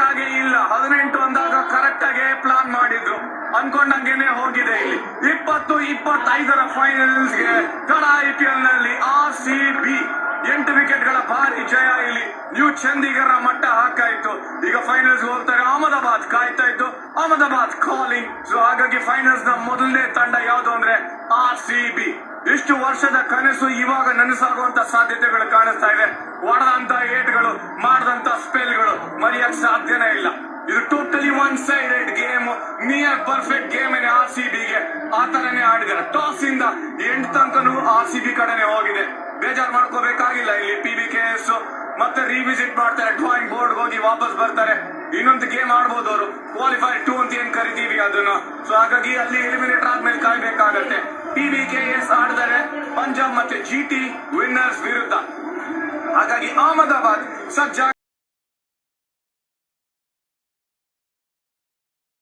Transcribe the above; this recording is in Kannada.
ಬೇಕಾಗೇ ಇಲ್ಲ. 18 ಅಂದಾಗ ಕರೆಕ್ಟ್ ಆಗಿ ಪ್ಲಾನ್ ಮಾಡಿದ್ರು, ಅನ್ಕೊಂಡಂಗೆನೆ ಹೋಗಿದೆ. ಇಲ್ಲಿ 20-25ರ ಫೈನಲ್ಸ್ಗೆ ಕಡ IPL ನಲ್ಲಿ RCB 8 ವಿಕೆಟ್ಗಳ ಭಾರಿ ಜಯ. ಇಲ್ಲಿ ನ್ಯೂ ಚಂಡೀಗಢ ಮಟ್ಟ ಹಾಕಾಯ್ತು. ಈಗ ಫೈನಲ್ಸ್ ಹೋಗ್ತಾರೆ. ಅಹಮದಾಬಾದ್ ಕಾಯ್ತಾ ಇತ್ತು, ಅಹಮದಾಬಾದ್ ಕಾಲಿಂಗ್. ಸೊ ಹಾಗಾಗಿ ಫೈನಲ್ಸ್ ನ ಮೊದಲನೇ ತಂಡ ಯಾವುದು ಅಂದ್ರೆ RCB. ಇಷ್ಟು ವರ್ಷದ ಕನಸು ಇವಾಗ ನನಸಾಗುವಂತ ಸಾಧ್ಯತೆಗಳು ಕಾಣಿಸ್ತಾ ಇದೆ. ಹೊಡೆದಂತ ಏಟ್ಗಳು, ಮಾಡಿದಂತ ಸ್ಪೆಲ್ಗಳು ಮರೆಯಕ್ ಸಾಧ್ಯನೇ ಇಲ್ಲ. ಇದು totally one sided game, near perfect game ಏನೇ RCBಗೆ. ಆ ತರನೇ ಆಡಿದ್ದಾರೆ. ಟಾಸ್ ಇಂದ ಎಂಡ್ ತನಕನೂ RCB ಕಡೆನೆ ಹೋಗಿದೆ. ಬೇಜಾರು ಮಾಡ್ಕೋಬೇಕಾಗಿಲ್ಲ. ಇಲ್ಲಿ PBKS ಮತ್ತೆ ರಿವಿಸಿಟ್ ಮಾಡ್ತಾರೆ, ಡ್ರಾಯಿಂಗ್ ಬೋರ್ಡ್ ಹೋಗಿ ವಾಪಸ್ ಬರ್ತಾರೆ. ಇನ್ನೊಂದು ಗೇಮ್ ಆಡ್ಬೋದು ಅವರು, ಕ್ವಾಲಿಫೈರ್ 2 ಅಂತ ಏನ್ ಕರಿತೀವಿ ಅದನ್ನ. ಸೊ ಹಾಗಾಗಿ ಅಲ್ಲಿ ಎಲಿಮಿನೇಟರ್ ಆದ್ಮೇಲೆ ಕಾಯ್ಬೇಕಾಗತ್ತೆ. PBKS ಆಡಿದರೆ ಪಂಜಾಬ್ ಮತ್ತೆ GT ವಿನ್ನರ್ಸ್ ವಿರುದ್ಧ. ಹಾಗಾಗಿ ಅಹಮದಾಬಾದ್ ಸಜ್ಜಾಗಿ